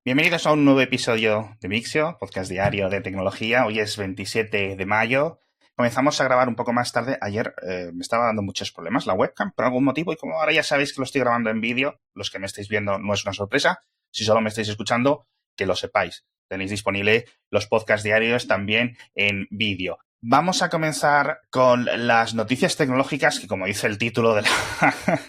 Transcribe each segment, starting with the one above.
Bienvenidos a un nuevo episodio de Mixio, podcast diario de tecnología. Hoy es 27 de mayo. Comenzamos a grabar un poco más tarde. Ayer me estaba dando muchos problemas la webcam por algún motivo y como ahora ya sabéis que lo estoy grabando en vídeo, los que me estáis viendo no es una sorpresa. Si solo me estáis escuchando, que lo sepáis. Tenéis disponible los podcasts diarios también en vídeo. Vamos a comenzar con las noticias tecnológicas que, como dice el título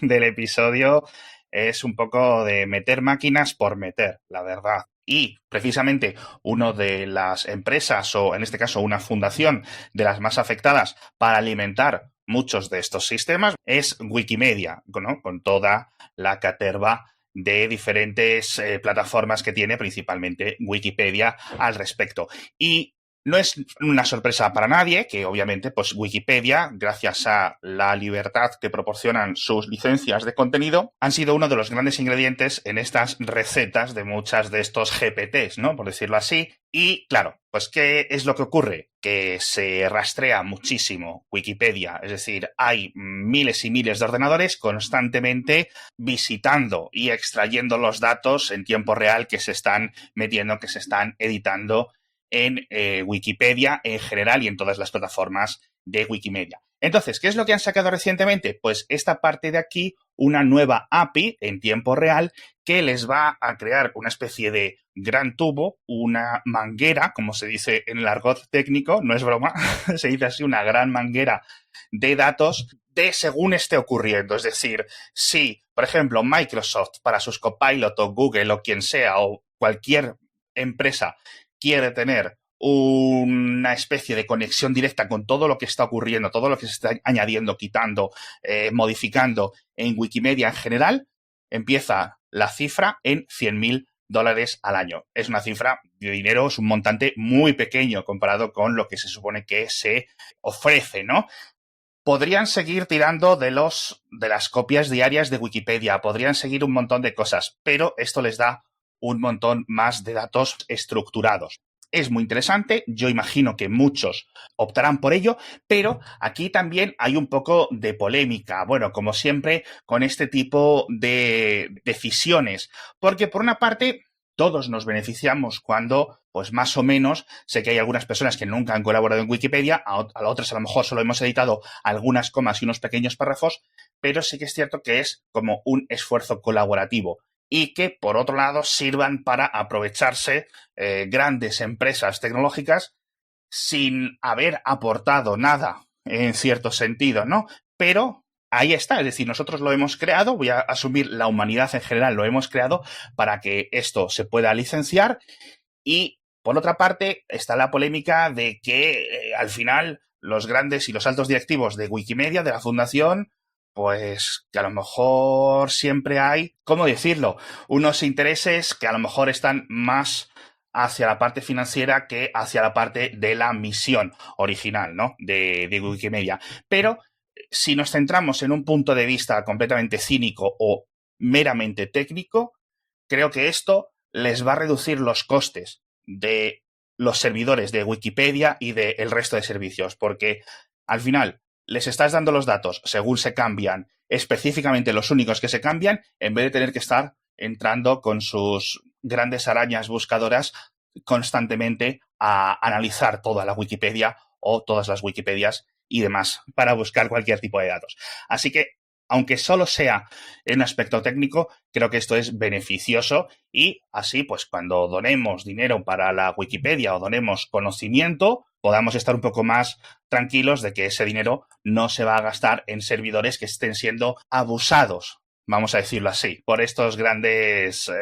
del episodio, es un poco de meter máquinas por meter, la verdad. Y precisamente una de las empresas, o en este caso una fundación de las más afectadas para alimentar muchos de estos sistemas, es Wikimedia, ¿no? Con toda la caterva de diferentes plataformas que tiene, principalmente Wikipedia, al respecto. Y no es una sorpresa para nadie que, obviamente, pues Wikipedia, gracias a la libertad que proporcionan sus licencias de contenido, han sido uno de los grandes ingredientes en estas recetas de muchas de estos GPTs, ¿no? Por decirlo así. Y, claro, pues, ¿qué es lo que ocurre? Que se rastrea muchísimo Wikipedia, es decir, hay miles y miles de ordenadores constantemente visitando y extrayendo los datos en tiempo real que se están metiendo, que se están editando en Wikipedia en general y en todas las plataformas de Wikimedia. Entonces, ¿qué es lo que han sacado recientemente? Pues esta parte de aquí, una nueva API en tiempo real que les va a crear una especie de gran tubo, una manguera, como se dice en el argot técnico, no es broma, se dice así, una gran manguera de datos de según esté ocurriendo. Es decir, si, por ejemplo, Microsoft para sus Copilot o Google o quien sea o cualquier empresa quiere tener una especie de conexión directa con todo lo que está ocurriendo, todo lo que se está añadiendo, quitando, modificando en Wikimedia en general, empieza la cifra en $100.000 al año. Es una cifra de dinero, es un montante muy pequeño comparado con lo que se supone que se ofrece, ¿no? Podrían seguir tirando de las copias diarias de Wikipedia, podrían seguir un montón de cosas, pero esto les da un montón más de datos estructurados. Es muy interesante, yo imagino que muchos optarán por ello, pero aquí también hay un poco de polémica, bueno, como siempre, con este tipo de decisiones, porque por una parte todos nos beneficiamos cuando, pues más o menos, sé que hay algunas personas que nunca han colaborado en Wikipedia, a otras a lo mejor solo hemos editado algunas comas y unos pequeños párrafos, pero sí que es cierto que es como un esfuerzo colaborativo y que, por otro lado, sirvan para aprovecharse grandes empresas tecnológicas sin haber aportado nada, en cierto sentido, ¿no? Pero ahí está, es decir, nosotros lo hemos creado, voy a asumir la humanidad en general, lo hemos creado para que esto se pueda licenciar y, por otra parte, está la polémica de que al final los grandes y los altos directivos de Wikimedia, de la fundación, pues que a lo mejor siempre hay, ¿cómo decirlo?, unos intereses que a lo mejor están más hacia la parte financiera que hacia la parte de la misión original, ¿no? de Wikimedia. Pero si nos centramos en un punto de vista completamente cínico o meramente técnico, creo que esto les va a reducir los costes de los servidores de Wikipedia y del resto de servicios, porque al final les estás dando los datos según se cambian, específicamente los únicos que se cambian, en vez de tener que estar entrando con sus grandes arañas buscadoras constantemente a analizar toda la Wikipedia o todas las Wikipedias y demás para buscar cualquier tipo de datos. Así que, aunque solo sea en un aspecto técnico, creo que esto es beneficioso y así, pues cuando donemos dinero para la Wikipedia o donemos conocimiento, podamos estar un poco más tranquilos de que ese dinero no se va a gastar en servidores que estén siendo abusados, vamos a decirlo así, por estos grandes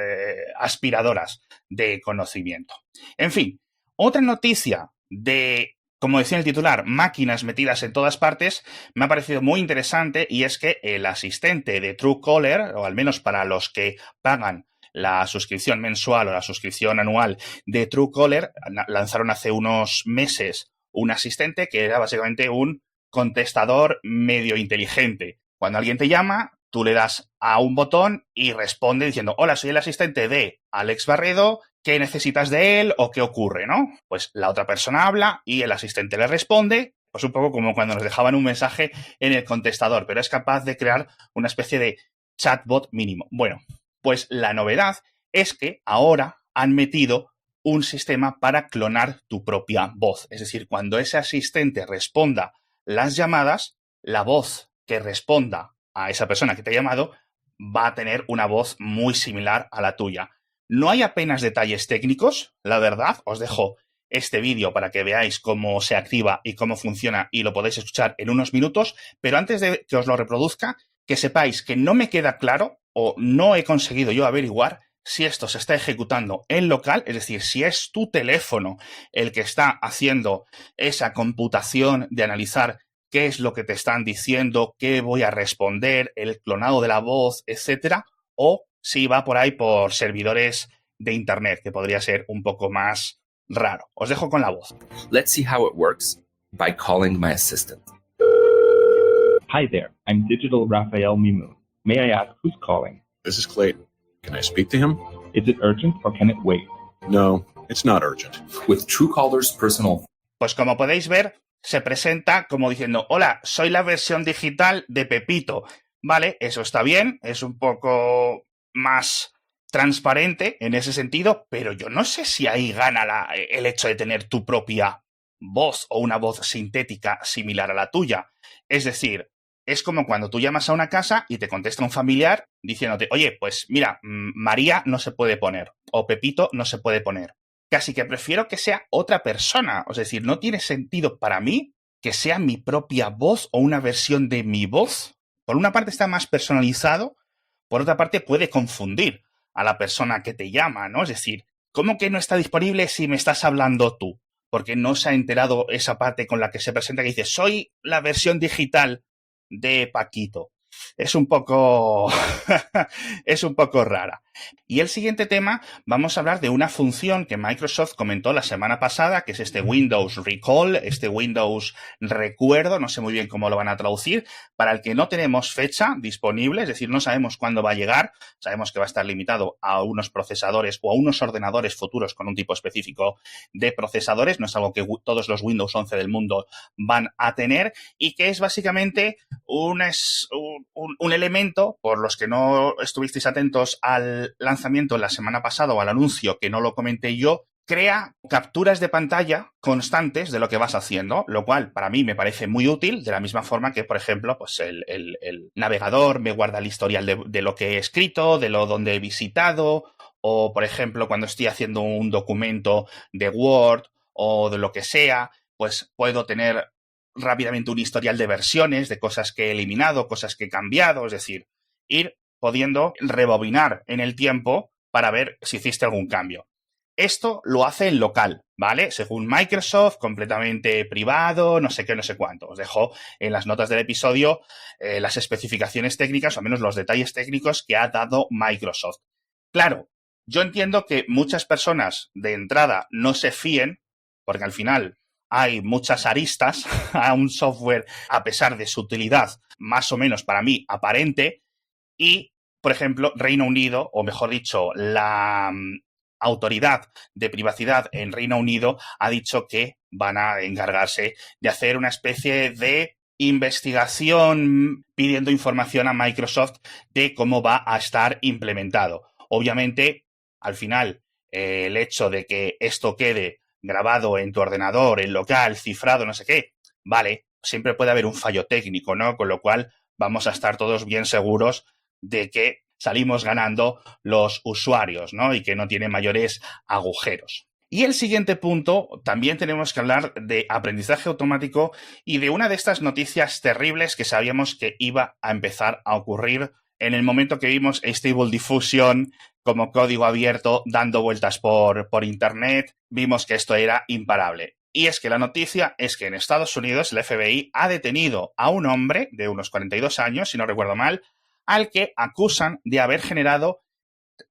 aspiradoras de conocimiento. En fin, otra noticia de, como decía el titular, máquinas metidas en todas partes, me ha parecido muy interesante y es que el asistente de Truecaller, o al menos para los que pagan la suscripción mensual o la suscripción anual de Truecaller, lanzaron hace unos meses un asistente que era básicamente un contestador medio inteligente. Cuando alguien te llama, tú le das a un botón y responde diciendo: hola, soy el asistente de Alex Barredo, ¿qué necesitas de él o qué ocurre, no? Pues la otra persona habla y el asistente le responde, pues un poco como cuando nos dejaban un mensaje en el contestador, pero es capaz de crear una especie de chatbot mínimo. Bueno, pues la novedad es que ahora han metido un sistema para clonar tu propia voz. Es decir, cuando ese asistente responda las llamadas, la voz que responda a esa persona que te ha llamado va a tener una voz muy similar a la tuya. No hay apenas detalles técnicos, la verdad. Os dejo este vídeo para que veáis cómo se activa y cómo funciona y lo podéis escuchar en unos minutos, pero antes de que os lo reproduzca, que sepáis que no me queda claro o no he conseguido yo averiguar si esto se está ejecutando en local, es decir, si es tu teléfono el que está haciendo esa computación de analizar qué es lo que te están diciendo, qué voy a responder, el clonado de la voz, etcétera, o si va por ahí por servidores de internet, que podría ser un poco más raro. Os dejo con la voz. Let's see how it works by calling my assistant. Hi there, I'm Digital Raphael Mimoun. May I ask who's calling? This is Clayton. Can I speak to him? Is it urgent or can it wait? No, it's not urgent. With Truecaller's personal. Pues como podéis ver, se presenta como diciendo, hola, soy la versión digital de Pepito. Vale, eso está bien, es un poco más transparente en ese sentido, pero yo no sé si ahí gana el hecho de tener tu propia voz o una voz sintética similar a la tuya. Es decir, es como cuando tú llamas a una casa y te contesta un familiar diciéndote, oye, pues mira, María no se puede poner o Pepito no se puede poner. Casi que prefiero que sea otra persona. Es decir, no tiene sentido para mí que sea mi propia voz o una versión de mi voz. Por una parte está más personalizado, por otra parte puede confundir a la persona que te llama, ¿no? Es decir, ¿cómo que no está disponible si me estás hablando tú? Porque no se ha enterado esa parte con la que se presenta que dice, soy la versión digital de Paquito. Es un poco es un poco rara. Y el siguiente tema, vamos a hablar de una función que Microsoft comentó la semana pasada, que es este Windows Recall, este Windows Recuerdo, no sé muy bien cómo lo van a traducir, para el que no tenemos fecha disponible, es decir, no sabemos cuándo va a llegar, sabemos que va a estar limitado a unos procesadores o a unos ordenadores futuros con un tipo específico de procesadores, no es algo que todos los Windows 11 del mundo van a tener, y que es básicamente un elemento, por los que no estuvisteis atentos al lanzamiento la semana pasada o al anuncio, que no lo comenté yo, crea capturas de pantalla constantes de lo que vas haciendo, lo cual para mí me parece muy útil, de la misma forma que, por ejemplo, pues el navegador me guarda el historial de lo que he escrito, de lo donde he visitado, o, por ejemplo, cuando estoy haciendo un documento de Word o de lo que sea, pues puedo tener rápidamente un historial de versiones, de cosas que he eliminado, cosas que he cambiado, es decir, ir pudiendo rebobinar en el tiempo para ver si hiciste algún cambio. Esto lo hace en local, ¿vale? Según Microsoft, completamente privado, no sé qué, no sé cuánto. Os dejo en las notas del episodio las especificaciones técnicas, o al menos los detalles técnicos que ha dado Microsoft. Claro, yo entiendo que muchas personas de entrada no se fíen, porque al final hay muchas aristas a un software, a pesar de su utilidad más o menos para mí aparente, y, por ejemplo, Reino Unido, o mejor dicho, la autoridad de privacidad en Reino Unido ha dicho que van a encargarse de hacer una especie de investigación pidiendo información a Microsoft de cómo va a estar implementado. Obviamente, al final, el hecho de que esto quede grabado en tu ordenador, en local, cifrado, no sé qué, vale, siempre puede haber un fallo técnico, ¿no? Con lo cual vamos a estar todos bien seguros de que salimos ganando los usuarios, ¿no? Y que no tiene mayores agujeros. Y el siguiente punto, también tenemos que hablar de aprendizaje automático y de una de estas noticias terribles que sabíamos que iba a empezar a ocurrir en el momento que vimos Stable Diffusion como código abierto dando vueltas por internet, vimos que esto era imparable. Y es que la noticia es que en Estados Unidos el FBI ha detenido a un hombre de unos 42 años, si no recuerdo mal, al que acusan de haber generado,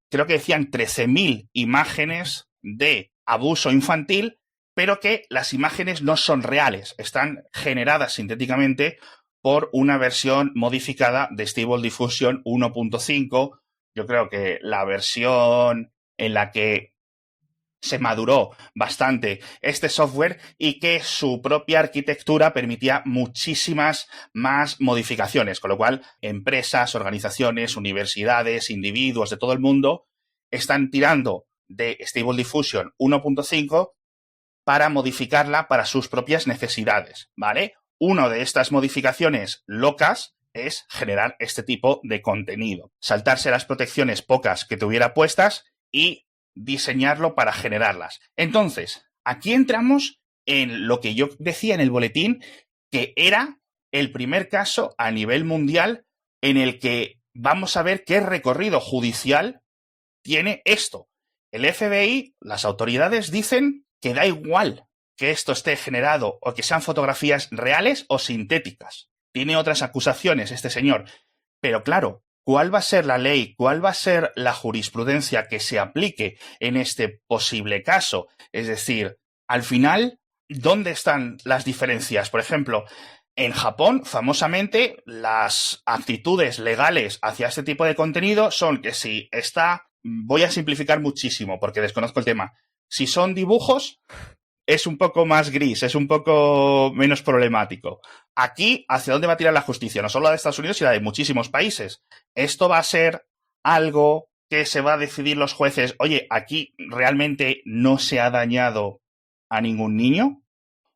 creo que decían 13.000 imágenes de abuso infantil, pero que las imágenes no son reales, están generadas sintéticamente por una versión modificada de Stable Diffusion 1.5. Yo creo que la versión en la que se maduró bastante este software y que su propia arquitectura permitía muchísimas más modificaciones, con lo cual empresas, organizaciones, universidades, individuos de todo el mundo están tirando de Stable Diffusion 1.5 para modificarla para sus propias necesidades, ¿vale? Una de estas modificaciones locas es generar este tipo de contenido. Saltarse las protecciones pocas que tuviera puestas y diseñarlo para generarlas. Entonces, aquí entramos en lo que yo decía en el boletín, que era el primer caso a nivel mundial en el que vamos a ver qué recorrido judicial tiene esto. El FBI, las autoridades dicen que da igual que esto esté generado o que sean fotografías reales o sintéticas. Tiene otras acusaciones este señor. Pero claro, ¿cuál va a ser la ley? ¿Cuál va a ser la jurisprudencia que se aplique en este posible caso? Es decir, al final, ¿dónde están las diferencias? Por ejemplo, en Japón, famosamente, las actitudes legales hacia este tipo de contenido son que si está, voy a simplificar muchísimo porque desconozco el tema, si son dibujos, es un poco más gris, es un poco menos problemático. Aquí, ¿hacia dónde va a tirar la justicia? No solo la de Estados Unidos, sino la de muchísimos países. Esto va a ser algo que se va a decidir los jueces. Oye, aquí realmente no se ha dañado a ningún niño.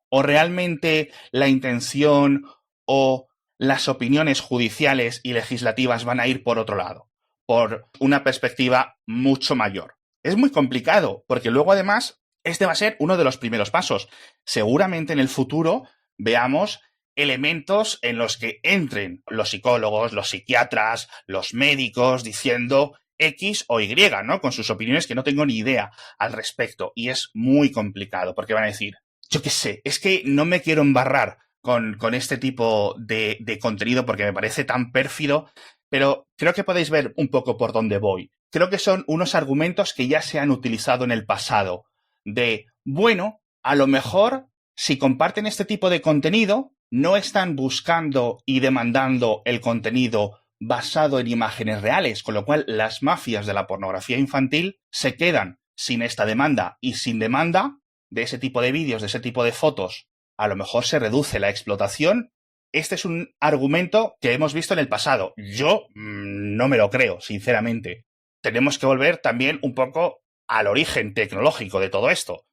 ¿O realmente la intención o las opiniones judiciales y legislativas van a ir por otro lado? Por una perspectiva mucho mayor. Es muy complicado, porque luego además este va a ser uno de los primeros pasos. Seguramente en el futuro veamos elementos en los que entren los psicólogos, los psiquiatras, los médicos diciendo X o Y, ¿no? Con sus opiniones que no tengo ni idea al respecto. Y es muy complicado, porque van a decir, yo qué sé, es que no me quiero embarrar con este tipo de contenido porque me parece tan pérfido, pero creo que podéis ver un poco por dónde voy. Creo que son unos argumentos que ya se han utilizado en el pasado. De, bueno, a lo mejor si comparten este tipo de contenido, no están buscando y demandando el contenido basado en imágenes reales, con lo cual las mafias de la pornografía infantil se quedan sin esta demanda y sin demanda de ese tipo de vídeos, de ese tipo de fotos. A lo mejor se reduce la explotación. Este es un argumento que hemos visto en el pasado. Yo no me lo creo, sinceramente. Tenemos que volver también un poco al origen tecnológico de todo esto.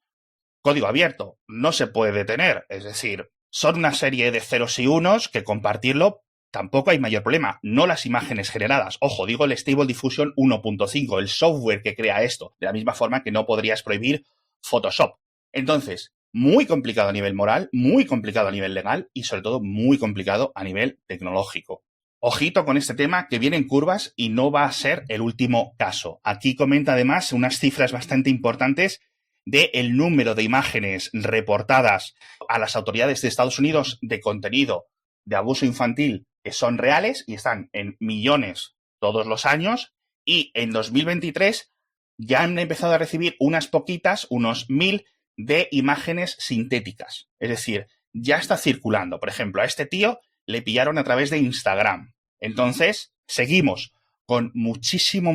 Código abierto no se puede detener, es decir, son una serie de ceros y unos que compartirlo tampoco hay mayor problema, no las imágenes generadas. Ojo, digo el Stable Diffusion 1.5, el software que crea esto, de la misma forma que no podrías prohibir Photoshop. Entonces, muy complicado a nivel moral, muy complicado a nivel legal y sobre todo muy complicado a nivel tecnológico. Ojito con este tema que vienen curvas y no va a ser el último caso. Aquí comenta además unas cifras bastante importantes del número de imágenes reportadas a las autoridades de Estados Unidos de contenido de abuso infantil que son reales y están en millones todos los años, y en 2023 ya han empezado a recibir unas poquitas, unos 1000 de imágenes sintéticas. Es decir, ya está circulando. Por ejemplo, a este tío le pillaron a través de Instagram. Entonces, seguimos con muchísimo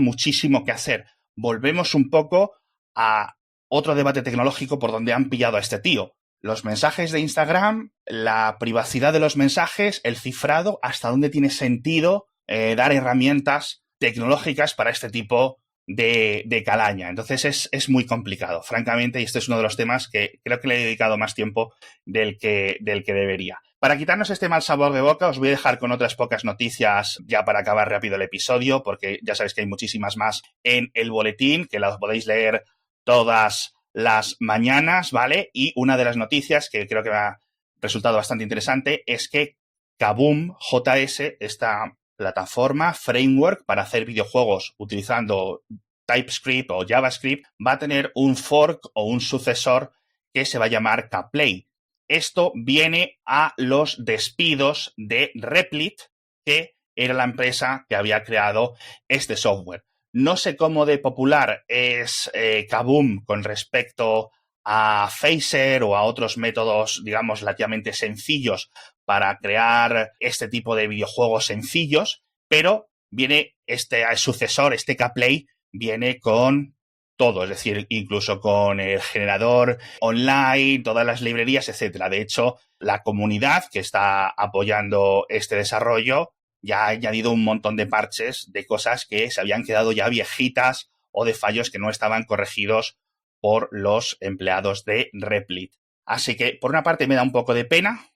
que hacer. Volvemos un poco a otro debate tecnológico por donde han pillado a este tío. Los mensajes de Instagram, la privacidad de los mensajes, el cifrado, hasta dónde tiene sentido dar herramientas tecnológicas para este tipo de calaña. Entonces es muy complicado, francamente, y este es uno de los temas que creo que le he dedicado más tiempo del que debería. Para quitarnos este mal sabor de boca, os voy a dejar con otras pocas noticias ya para acabar rápido el episodio, porque ya sabéis que hay muchísimas más en el boletín, que las podéis leer todas las mañanas, ¿vale? Y una de las noticias que creo que me ha resultado bastante interesante es que Kaboom JS, esta plataforma, framework para hacer videojuegos utilizando TypeScript o JavaScript, va a tener un fork o un sucesor que se va a llamar Kplay. Esto viene a los despidos de Replit, que era la empresa que había creado este software. No sé cómo de popular es Kaboom con respecto a Phaser o a otros métodos, digamos, relativamente sencillos para crear este tipo de videojuegos sencillos, pero viene este sucesor, este Kplay, viene con todo, es decir, incluso con el generador online, todas las librerías, etcétera. De hecho, la comunidad que está apoyando este desarrollo ya ha añadido un montón de parches de cosas que se habían quedado ya viejitas o de fallos que no estaban corregidos por los empleados de Replit. Así que, por una parte, me da un poco de pena,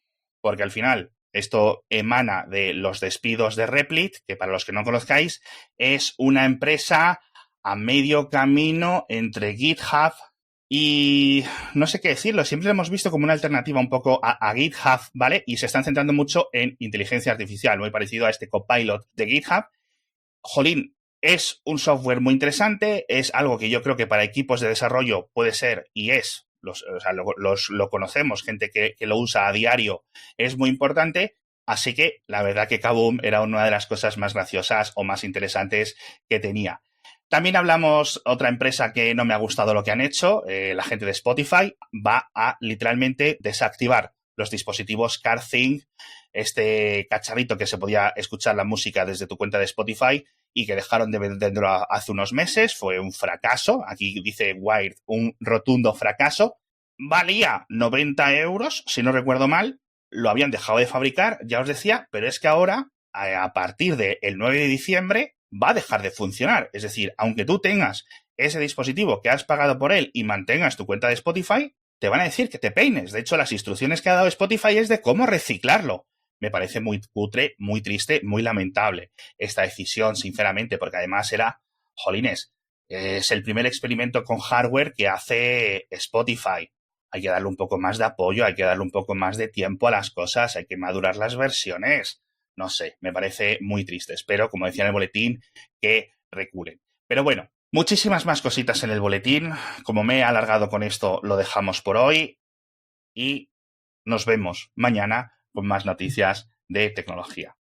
porque al final esto emana de los despidos de Replit, que para los que no conozcáis, es una empresa a medio camino entre GitHub y no sé qué decirlo, siempre lo hemos visto como una alternativa un poco a GitHub, ¿vale? Y se están centrando mucho en inteligencia artificial, muy parecido a este Copilot de GitHub. Jolín, es un software muy interesante, es algo que yo creo que para equipos de desarrollo puede ser y es, lo conocemos, gente que lo usa a diario, es muy importante. Así que la verdad que Kaboom era una de las cosas más graciosas o más interesantes que tenía. También hablamos otra empresa que no me ha gustado lo que han hecho, la gente de Spotify va a literalmente desactivar los dispositivos CarThing, este cacharrito que se podía escuchar la música desde tu cuenta de Spotify y que dejaron de venderlo hace unos meses. Fue un fracaso. Aquí dice Wired, un rotundo fracaso. Valía 90 euros, si no recuerdo mal. Lo habían dejado de fabricar, ya os decía, pero es que ahora, a partir del 9 de diciembre, va a dejar de funcionar. Es decir, aunque tú tengas ese dispositivo que has pagado por él y mantengas tu cuenta de Spotify, te van a decir que te peines. De hecho, las instrucciones que ha dado Spotify es de cómo reciclarlo. Me parece muy cutre, muy triste, muy lamentable esta decisión, sinceramente, porque además era, jolines, es el primer experimento con hardware que hace Spotify. Hay que darle un poco más de apoyo, hay que darle un poco más de tiempo a las cosas, hay que madurar las versiones. No sé, me parece muy triste. Espero, como decía en el boletín, que reculen. Pero bueno, muchísimas más cositas en el boletín. Como me he alargado con esto, lo dejamos por hoy y nos vemos mañana con más noticias de tecnología.